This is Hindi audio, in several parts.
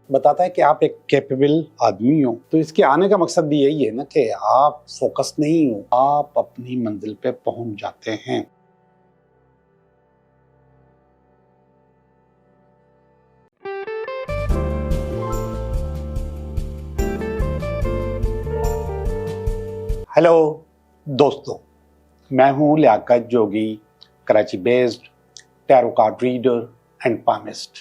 बताता है कि आप एक कैपेबल आदमी हो। तो इसके आने का मकसद भी यही है ना कि आप फोकस नहीं हो, आप अपनी मंजिल पे पहुंच जाते हैं। हेलो दोस्तों, मैं हूं Liaquat Jogi, Karachi based tarot card reader and palmist,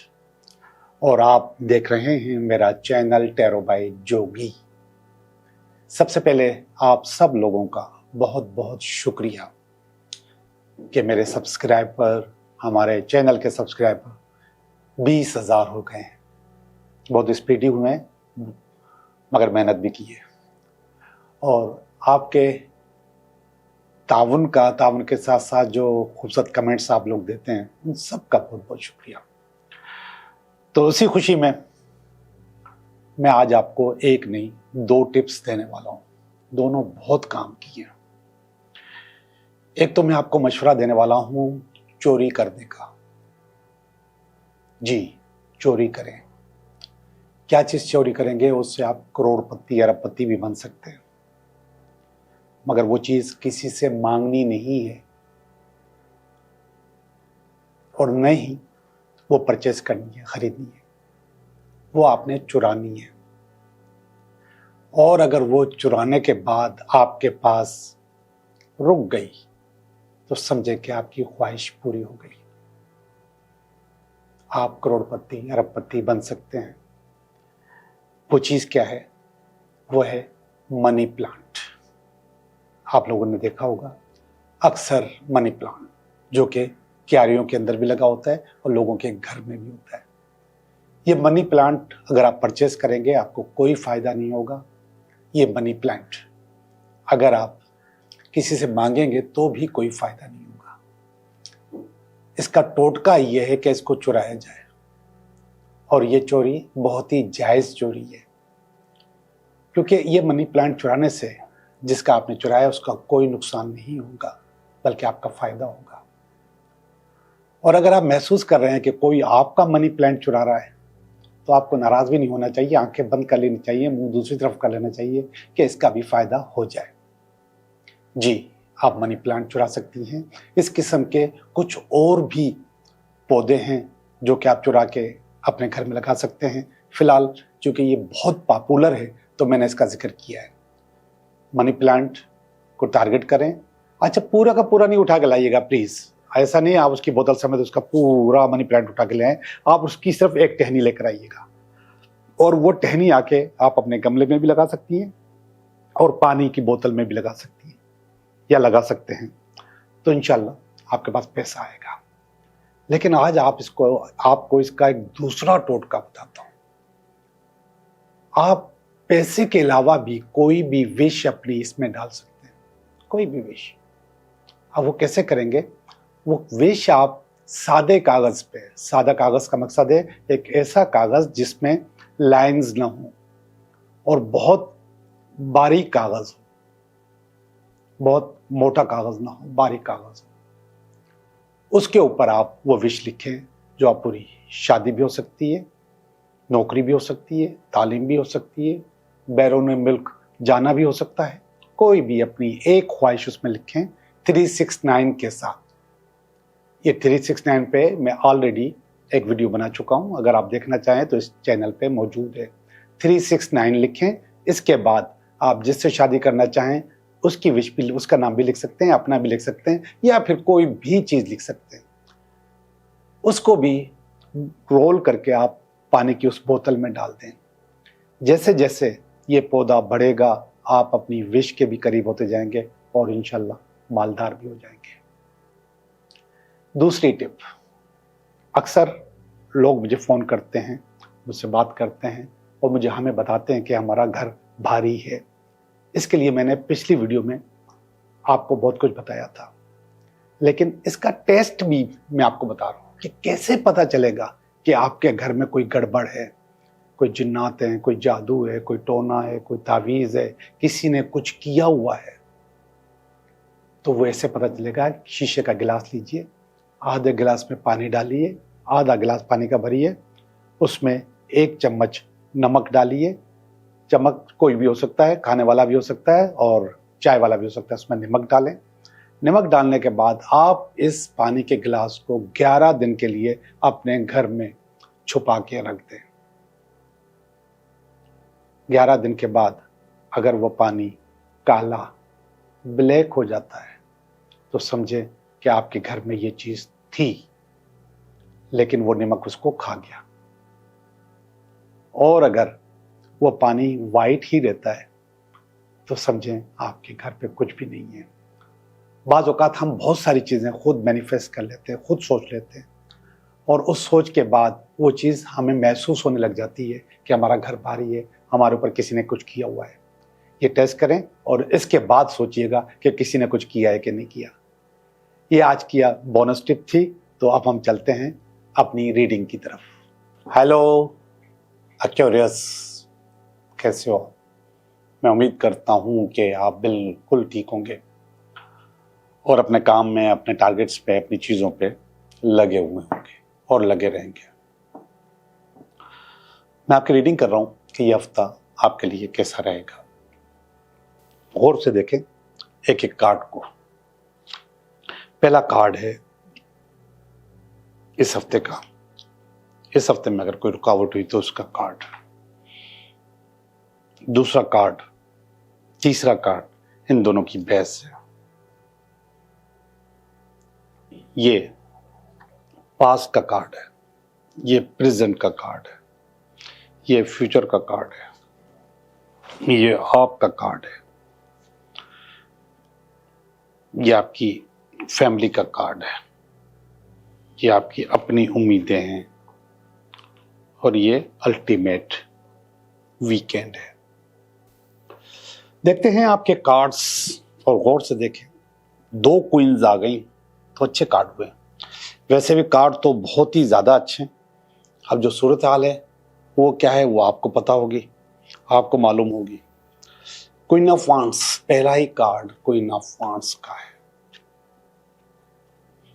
और आप देख रहे हैं मेरा चैनल टैरो बाय जोगी। सबसे पहले आप सब लोगों का बहुत बहुत शुक्रिया कि मेरे सब्सक्राइबर, हमारे चैनल के सब्सक्राइबर 20,000 हो गए हैं। बहुत स्पीडी हुए हैं मगर मेहनत भी की है, और आपके ताउन के साथ साथ जो खूबसूरत कमेंट्स आप लोग देते हैं उन सब का बहुत बहुत शुक्रिया। तो उसी खुशी में मैं आज आपको एक नहीं 2 टिप्स देने वाला हूं। दोनों बहुत काम की हैं। एक तो मैं आपको मशवरा देने वाला हूं चोरी करने का। जी, चोरी करें। क्या चीज चोरी करेंगे उससे आप करोड़पति अरबपति भी बन सकते हैं, मगर वो चीज किसी से मांगनी नहीं है और न ही वो परचेस करनी है, खरीदनी है। वो आपने चुरानी है, और अगर वो चुराने के बाद आपके पास रुक गई तो समझे कि आपकी ख्वाहिश पूरी हो गई। आप करोड़पति अरबपति बन सकते हैं। वो चीज क्या है? वो है मनी प्लांट। आप लोगों ने देखा होगा अक्सर मनी प्लांट जो कि क्यारियों के अंदर भी लगा होता है और लोगों के घर में भी होता है। ये मनी प्लांट अगर आप परचेस करेंगे आपको कोई फायदा नहीं होगा। ये मनी प्लांट अगर आप किसी से मांगेंगे तो भी कोई फायदा नहीं होगा। इसका टोटका यह है कि इसको चुराया जाए, और ये चोरी बहुत ही जायज चोरी है, क्योंकि ये मनी प्लांट चुराने से जिसका आपने चुराया उसका कोई नुकसान नहीं होगा, बल्कि आपका फायदा होगा। और अगर आप महसूस कर रहे हैं कि कोई आपका मनी प्लांट चुरा रहा है तो आपको नाराज भी नहीं होना चाहिए, आंखें बंद कर लेनी चाहिए, मुंह दूसरी तरफ कर लेना चाहिए कि इसका भी फायदा हो जाए। जी, आप मनी प्लांट चुरा सकती हैं। इस किस्म के कुछ और भी पौधे हैं जो कि आप चुरा के अपने घर में लगा सकते हैं। फिलहाल चूंकि ये बहुत पॉपुलर है तो मैंने इसका जिक्र किया है। मनी प्लांट को टारगेट करें। अच्छा, पूरा का पूरा नहीं उठा के लाइएगा प्लीज। ऐसा नहीं आप उसकी बोतल समेत उसका पूरा मनी प्लांट उठा के ले आए। आप उसकी सिर्फ एक टहनी लेकर आइएगा, और वो टहनी आके आप अपने गमले में भी लगा सकती हैं और पानी की बोतल में भी लगा सकती हैं या लगा सकते हैं। तो इंशाल्लाह आपके पास पैसा आएगा। लेकिन आज आपको इसका एक दूसरा टोटका बताता हूं। आप पैसे के अलावा भी कोई भी विश अपनी इसमें डाल सकते हैं, कोई भी विश। अब वो कैसे करेंगे? वो विश आप सादे कागज पे, सादा कागज का मकसद है एक ऐसा कागज जिसमें लाइंस ना हो और बहुत बारीक कागज हो, बहुत मोटा कागज ना हो, बारीक कागज हो। उसके ऊपर आप वो विश लिखें, जो आप पूरी शादी भी हो सकती है, नौकरी भी हो सकती है, तालीम भी हो सकती है, बैरून मुल्क जाना भी हो सकता है। कोई भी अपनी एक ख्वाहिश उसमें लिखें 369 के साथ। ये 369 पे मैं ऑलरेडी एक वीडियो बना चुका हूं, अगर आप देखना चाहें तो इस चैनल पे मौजूद है। 369 लिखें। इसके बाद आप जिससे शादी करना चाहें उसकी विश भी, उसका नाम भी लिख सकते हैं, अपना भी लिख सकते हैं, या फिर कोई भी चीज लिख सकते हैं। उसको भी रोल करके आप पानी की उस बोतल में डाल दें। जैसे जैसे ये पौधा बढ़ेगा आप अपनी विश के भी करीब होते जाएंगे और इंशाल्लाह मालदार भी हो जाएंगे। दूसरी टिप, अक्सर लोग मुझे फ़ोन करते हैं, मुझसे बात करते हैं और मुझे हमें बताते हैं कि हमारा घर भारी है। इसके लिए मैंने पिछली वीडियो में आपको बहुत कुछ बताया था, लेकिन इसका टेस्ट भी मैं आपको बता रहा हूँ कि कैसे पता चलेगा कि आपके घर में कोई गड़बड़ है, कोई जिन्नात हैं, कोई जादू है, कोई टोना है, कोई तावीज़ है, किसी ने कुछ किया हुआ है। तो वो ऐसे पता चलेगा। शीशे का गिलास लीजिए, आधे गिलास में पानी डालिए, आधा गिलास पानी का भरिए, उसमें 1 चम्मच नमक डालिए। चम्मच कोई भी हो सकता है, खाने वाला भी हो सकता है और चाय वाला भी हो सकता है, उसमें नमक डालें। नमक डालने के बाद आप इस पानी के गिलास को 11 दिन के लिए अपने घर में छुपा के रख दें। 11 दिन के बाद अगर वो पानी काला ब्लैक हो जाता है तो समझे कि आपके घर में ये चीज थी, लेकिन वो नमक उसको खा गया। और अगर वो पानी वाइट ही रहता है तो समझें आपके घर पे कुछ भी नहीं है। बाज़ औक़ात हम बहुत सारी चीज़ें खुद मैनिफेस्ट कर लेते हैं, खुद सोच लेते हैं, और उस सोच के बाद वो चीज़ हमें महसूस होने लग जाती है कि हमारा घर भारी है, हमारे ऊपर किसी ने कुछ किया हुआ है। ये टेस्ट करें और इसके बाद सोचिएगा कि किसी ने कुछ किया है कि नहीं किया। ये आज की बोनस टिप थी। तो अब हम चलते हैं अपनी रीडिंग की तरफ। हेलो एक्वेरियस, कैसे हो? मैं उम्मीद करता हूँ कि आप बिल्कुल ठीक होंगे और अपने काम में, अपने टारगेट्स पे, अपनी चीज़ों पे लगे हुए होंगे और लगे रहेंगे। मैं आपकी रीडिंग कर रहा हूँ कि ये हफ्ता आपके लिए कैसा रहेगा। गौर से देखें एक एक कार्ड को। पहला कार्ड है इस हफ्ते का। इस हफ्ते में अगर कोई रुकावट हुई तो उसका कार्ड। दूसरा कार्ड, तीसरा कार्ड, इन दोनों की बहस है। ये पास्ट का कार्ड है, ये प्रेजेंट का कार्ड है, ये फ्यूचर का कार्ड है, ये आपका कार्ड है, ये आपकी फैमिली का कार्ड है, ये आपकी अपनी उम्मीदें हैं और ये अल्टीमेट वीकेंड है। देखते हैं आपके कार्ड्स और गौर से देखें। 2 क्वींस आ गई तो अच्छे कार्ड हुए। वैसे भी कार्ड तो बहुत ही ज़्यादा अच्छे हैं। अब जो सूरत हाल है वो क्या है वो आपको पता होगी, आपको मालूम होगी। क्वीन ऑफ वांड्स, पहला ही कार्ड क्वीन ऑफ वांड्स का है।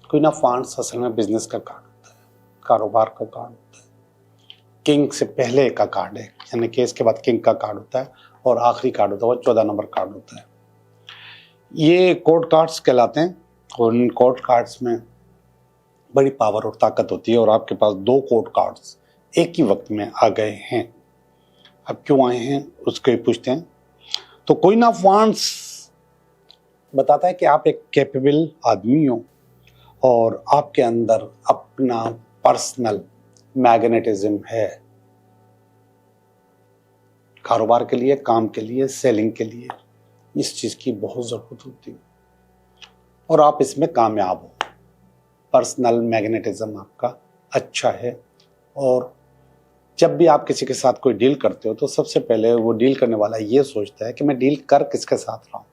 क्वीन ऑफ वांड्स असल में बिजनेस का कार्ड होता है, कारोबार का कार्ड होता है। किंग से पहले का कार्ड है, यानी कि इसके बाद किंग का कार्ड होता है और आखिरी कार्ड होता है वो 14 नंबर कार्ड होता है। ये कोर्ट कार्ड्स कहलाते हैं और इन कोर्ट कार्ड्स में बड़ी पावर और ताकत होती है और आपके पास 2 कोर्ट कार्ड्स एक ही वक्त में आ गए हैं। अब क्यों आए हैं उसको ही पूछते हैं। तो क्वीन ऑफ वांड्स बताता है कि आप एक कैपेबल आदमी हो और आपके अंदर अपना पर्सनल मैग्नेटिज्म है। कारोबार के लिए, काम के लिए, सेलिंग के लिए इस चीज की बहुत जरूरत होती है और आप इसमें कामयाब हो। पर्सनल मैग्नेटिज्म आपका अच्छा है और जब भी आप किसी के साथ कोई डील करते हो तो सबसे पहले वो डील करने वाला ये सोचता है कि मैं डील कर किसके साथ रहा हूं।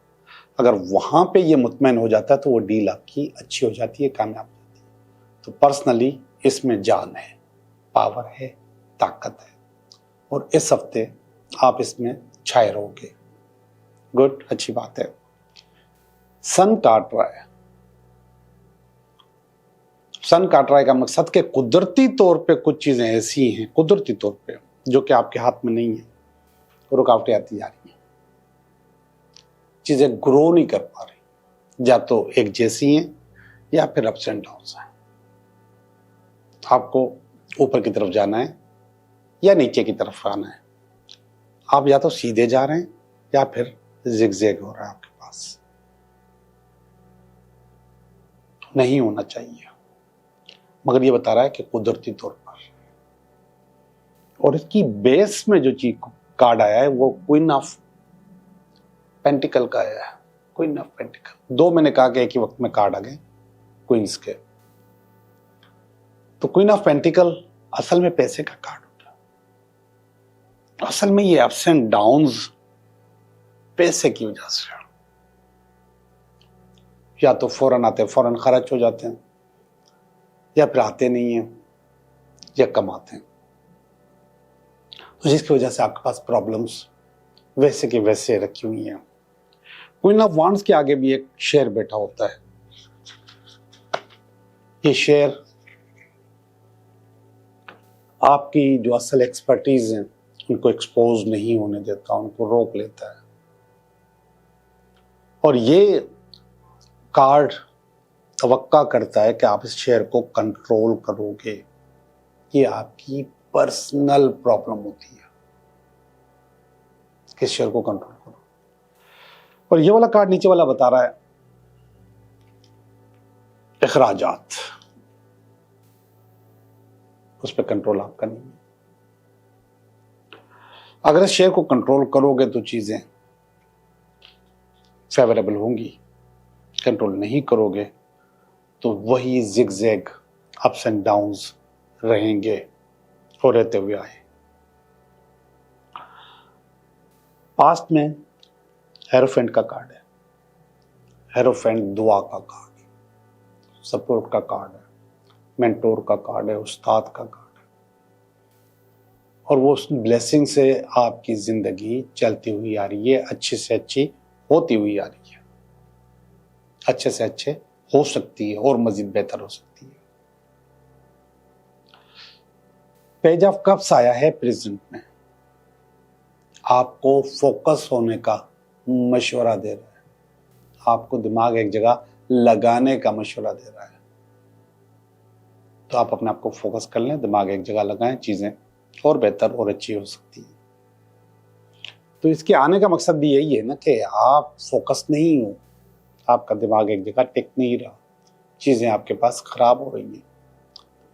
अगर वहां पे ये मुतमईन हो जाता है तो वो डील आपकी अच्छी हो जाती है, कामयाब हो जाती है। तो पर्सनली इसमें जान है, पावर है, ताकत है और इस हफ्ते आप इसमें छाए रहोगे। गुड, अच्छी बात है। सन काट रहा है। सन काट रहा है का मकसद कि कुदरती तौर पे कुछ चीजें ऐसी हैं, कुदरती तौर पे जो कि आपके हाथ में नहीं है, रुकावटें आती जा रही हैं, चीजें ग्रो नहीं कर पा रही, या तो एक जैसी हैं या फिर अप्स एंड डाउन्स हैं। आपको ऊपर की तरफ जाना है या नीचे की तरफ आना है। आप या तो सीधे जा रहे हैं या फिर जिगजैग हो रहा है आपके पास। नहीं होना चाहिए, मगर ये बता रहा है कि कुदरती तौर पर। और इसकी बेस में जो चीज कार्ड आया है वो क्वीन ऑफ पेंटिकल का आया है। क्वीन ऑफ पेंटिकल, 2 मैंने कहा कि एक ही वक्त में कार्ड आ गए क्वींस के। तो क्वीन ऑफ पेंटिकल असल में पैसे का कार्ड होता है। असल में ये अप्स एंड डाउन्स पैसे की वजह से, या तो फौरन आते फौरन खर्च हो जाते हैं, या फिर आते नहीं हैं, या कम आते हैं, तो जिसकी वजह से आपके पास प्रॉब्लम्स वैसे के वैसे रखी हुई हैं। क्वीन ऑफ वांड्स के आगे भी एक शेर बैठा होता है। ये शेर आपकी जो असल एक्सपर्टीज है उनको एक्सपोज नहीं होने देता, उनको रोक लेता है। और ये कार्ड तवक्का करता है कि आप इस शेयर को कंट्रोल करोगे। ये आपकी पर्सनल प्रॉब्लम होती है कि शेयर को कंट्रोल करो। और ये वाला कार्ड नीचे वाला बता रहा है अखराजात, उस पर कंट्रोल आपका नहीं है। अगर इस शेयर को कंट्रोल करोगे तो चीजें फेवरेबल होंगी, कंट्रोल नहीं करोगे तो वही जिगजैग अप्स एंड डाउन्स रहेंगे और रहते हुए आए। पास्ट में हेरोफेंट का कार्ड है। हेरोफेंट दुआ का कार्ड है, सपोर्ट का कार्ड है, मेंटोर का कार्ड है, उस्ताद का कार्ड है। और वो उस ब्लेसिंग से आपकी जिंदगी चलती हुई आ रही है, अच्छी से अच्छी होती हुई आ रही है, अच्छे से अच्छे हो सकती है और मजीद बेहतर हो सकती है। पेज ऑफ कप्स आया है प्रेजेंट में, आपको फोकस होने का मशवरा दे रहा है, आपको दिमाग एक जगह लगाने का मशवरा दे रहा है। तो आप अपने आप को फोकस कर लें, दिमाग एक जगह लगाएं, चीजें और बेहतर और अच्छी हो सकती है। तो इसके आने का मकसद भी यही है ना कि आप फोकस नहीं हो, आपका दिमाग एक जगह टिक नहीं रहा, चीजें आपके पास खराब हो रही हैं।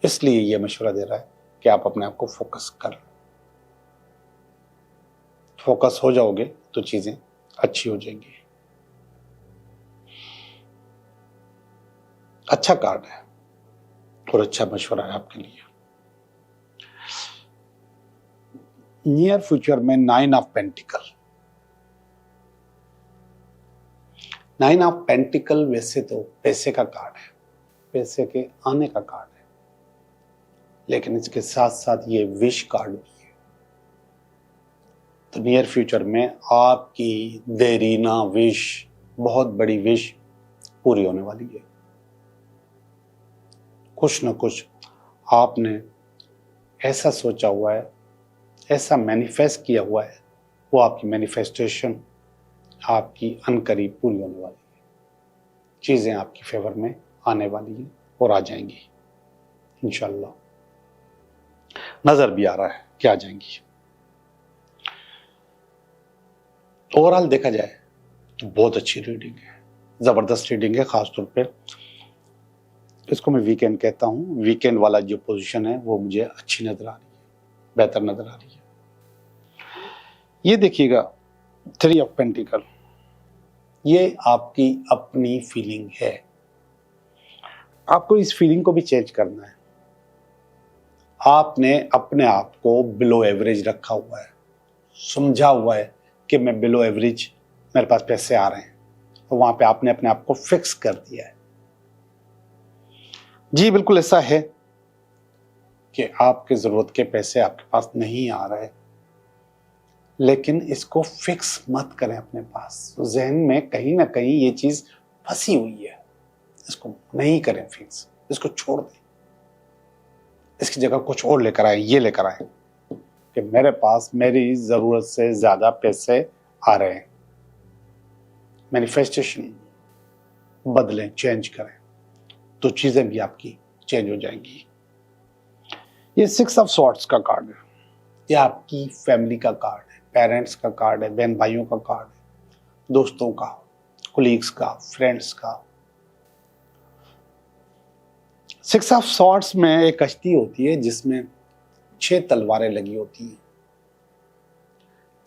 इसलिए यह मशवरा दे रहा है कि आप अपने आप को फोकस कर, फोकस हो जाओगे तो चीजें अच्छी हो जाएंगी। अच्छा कार्ड है और अच्छा मशवरा है आपके लिए। नियर फ्यूचर में 9 ऑफ पेंटिकल। 9 ऑफ पेंटिकल वैसे तो पैसे का कार्ड है, पैसे के आने का कार्ड है, लेकिन इसके साथ साथ ये विश कार्ड भी है। तो नियर फ्यूचर में आपकी देरीना विश, बहुत बड़ी विश पूरी होने वाली है। कुछ न कुछ आपने ऐसा सोचा हुआ है, ऐसा मैनिफेस्ट किया हुआ है, वो आपकी मैनिफेस्टेशन आपकी अनकरीब पूरी होने वाली है। चीजें आपकी फेवर में आने वाली हैं और आ जाएंगी इंशाल्लाह। नजर भी आ रहा है कि आ जाएंगी। ओवरऑल देखा जाए तो बहुत अच्छी रीडिंग है, जबरदस्त रीडिंग है। खासतौर पे इसको मैं वीकेंड कहता हूँ। वीकेंड वाला जो पोजीशन है वो मुझे अच्छी नजर आ रही है, बेहतर नजर आ रही है। ये देखिएगा 3 ऑफ पेंटिकल, ये आपकी अपनी फीलिंग है। आपको इस फीलिंग को भी चेंज करना है। आपने अपने आप को बिलो एवरेज रखा हुआ है, समझा हुआ है कि मैं बिलो एवरेज, मेरे पास पैसे आ रहे हैं, तो वहां पे आपने अपने आप को फिक्स कर दिया है। जी बिल्कुल ऐसा है कि आपके जरूरत के पैसे आपके पास नहीं आ रहे, लेकिन इसको फिक्स मत करें अपने पास। तो जहन में कहीं ना कहीं ये चीज फंसी हुई है, इसको नहीं करें फिक्स, इसको छोड़ दें, इसकी जगह कुछ और लेकर आए। ये लेकर आए कि मेरे पास मेरी जरूरत से ज्यादा पैसे आ रहे हैं। मैनिफेस्टेशन बदलें, चेंज करें, तो चीजें भी आपकी चेंज हो जाएंगी। ये 6 ऑफ स्वॉर्ड्स का कार्ड है, ये आपकी फैमिली का कार्ड है, पेरेंट्स का कार्ड है, बहन भाइयों का कार्ड है, दोस्तों का, कोलीग्स का, फ्रेंड्स का। 6 ऑफ स्वॉर्ड्स में एक कश्ती होती है जिसमें 6 तलवारें लगी होती हैं।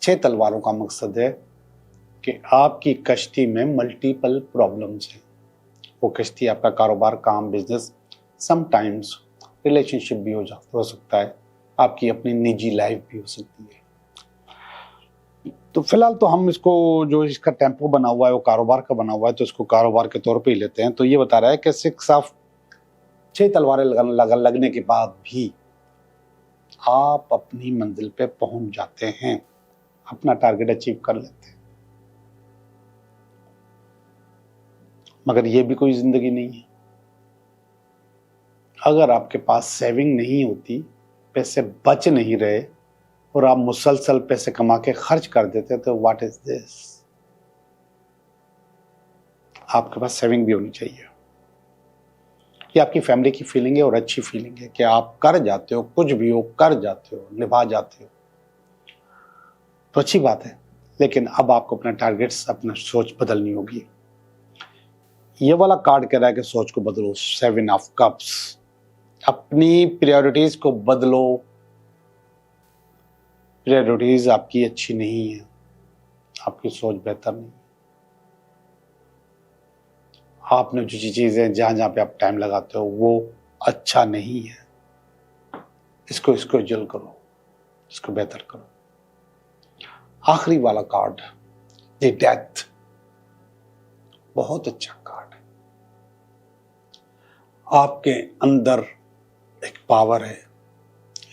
6 तलवारों का मकसद है कि आपकी कश्ती में मल्टीपल प्रॉब्लम्स हैं। वो कश्ती आपका कारोबार, काम, बिजनेस, समटाइम्स रिलेशनशिप भी हो सकता है, आपकी अपनी निजी लाइफ भी हो सकती है। तो फिलहाल तो हम इसको, जो इसका टेम्पो बना हुआ है वो कारोबार का बना हुआ है, तो इसको कारोबार के तौर पे ही लेते हैं। तो ये बता रहा है कि 6 तलवारें लगने के बाद भी आप अपनी मंजिल पे पहुंच जाते हैं, अपना टारगेट अचीव कर लेते हैं। मगर ये भी कोई जिंदगी नहीं है। अगर आपके पास सेविंग नहीं होती, पैसे बच नहीं रहे, और आप मुसलसल पैसे कमा के खर्च कर देते, तो व्हाट इज दिस। आपके पास सेविंग भी होनी चाहिए। ये आपकी फैमिली की फीलिंग है और अच्छी फीलिंग है कि आप कर जाते हो, कुछ भी हो कर जाते हो, निभा जाते हो, तो अच्छी बात है। लेकिन अब आपको अपना टारगेट्स, अपना सोच बदलनी होगी। ये वाला कार्ड कह रहा है कि सोच को बदलो, 7 ऑफ कप्स। अपनी प्रायोरिटीज को बदलो। प्रायोरिटीज आपकी अच्छी नहीं है, आपकी सोच बेहतर नहीं। आपने जो चीजें जहां जहां पे आप टाइम लगाते हो वो अच्छा नहीं है। इसको जल करो, इसको बेहतर करो। आखिरी वाला कार्ड, द डेथ, बहुत अच्छा कार्ड है। आपके अंदर एक पावर है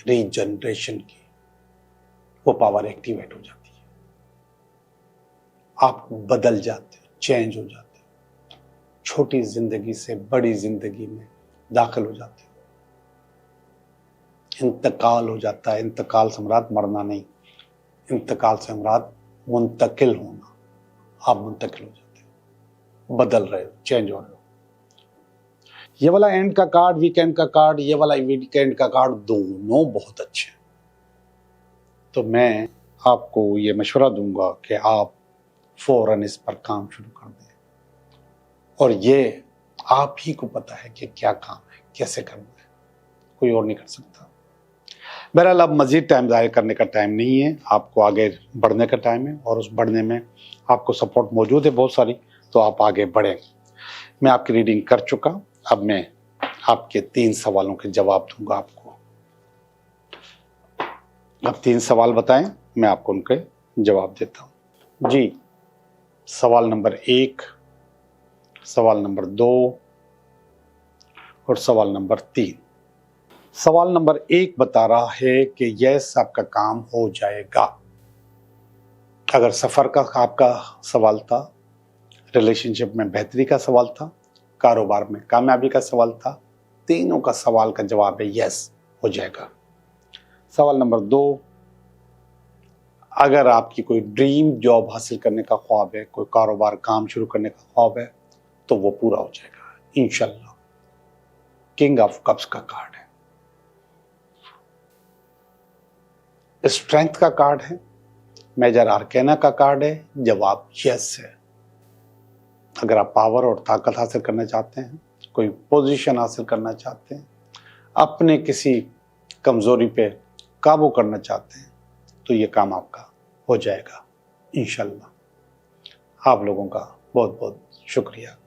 रीजनरेशन की, वो पावर एक्टिवेट हो जाती है। आप बदल जाते हो, चेंज हो जाते हो, छोटी जिंदगी से बड़ी जिंदगी में दाखिल हो जाते हो। इंतकाल हो जाता है। इंतकाल से मुराद मरना नहीं, इंतकाल से मुराद मुंतकिल होना। आप मुंतकिल हो जाते हो, बदल रहे हो, चेंज हो रहे हो। ये वाला एंड का कार्ड, वीकेंड का कार्ड, ये वाला वीकेंड का कार्ड, दोनों बहुत अच्छे हैं। तो मैं आपको ये मशवरा दूंगा कि आप फौरन इस पर काम शुरू कर दें। और ये आप ही को पता है कि क्या काम है, कैसे करना है, कोई और नहीं कर सकता। बहरहाल अब मजीद टाइम ज़ाहिर करने का टाइम नहीं है, आपको आगे बढ़ने का टाइम है। और उस बढ़ने में आपको सपोर्ट मौजूद है बहुत सारी, तो आप आगे बढ़ें। मैं आपकी रीडिंग कर चुका, अब मैं आपके 3 सवालों के जवाब दूंगा आपको। अब 3 सवाल बताएं, मैं आपको उनके जवाब देता हूं। जी, सवाल नंबर 1, सवाल नंबर 2 और सवाल नंबर 3। सवाल नंबर 1 बता रहा है कि यस, आपका काम हो जाएगा। अगर सफर का आपका सवाल था, रिलेशनशिप में बेहतरी का सवाल था, कारोबार में कामयाबी का सवाल था, तीनों का सवाल का जवाब है यस, हो जाएगा। सवाल नंबर 2, अगर आपकी कोई ड्रीम जॉब हासिल करने का ख्वाब है, कोई कारोबार काम शुरू करने का ख्वाब है, तो वो पूरा हो जाएगा इंशाल्लाह। किंग ऑफ कप्स का कार्ड है, स्ट्रेंथ का कार्ड है, मेजर आर्केना का कार्ड है, जवाब यस है। अगर आप पावर और ताकत हासिल करना चाहते हैं, कोई पोजीशन हासिल करना चाहते हैं, अपने किसी कमजोरी पे काबू करना चाहते हैं, तो ये काम आपका हो जाएगा इंशाल्लाह। आप लोगों का बहुत बहुत शुक्रिया।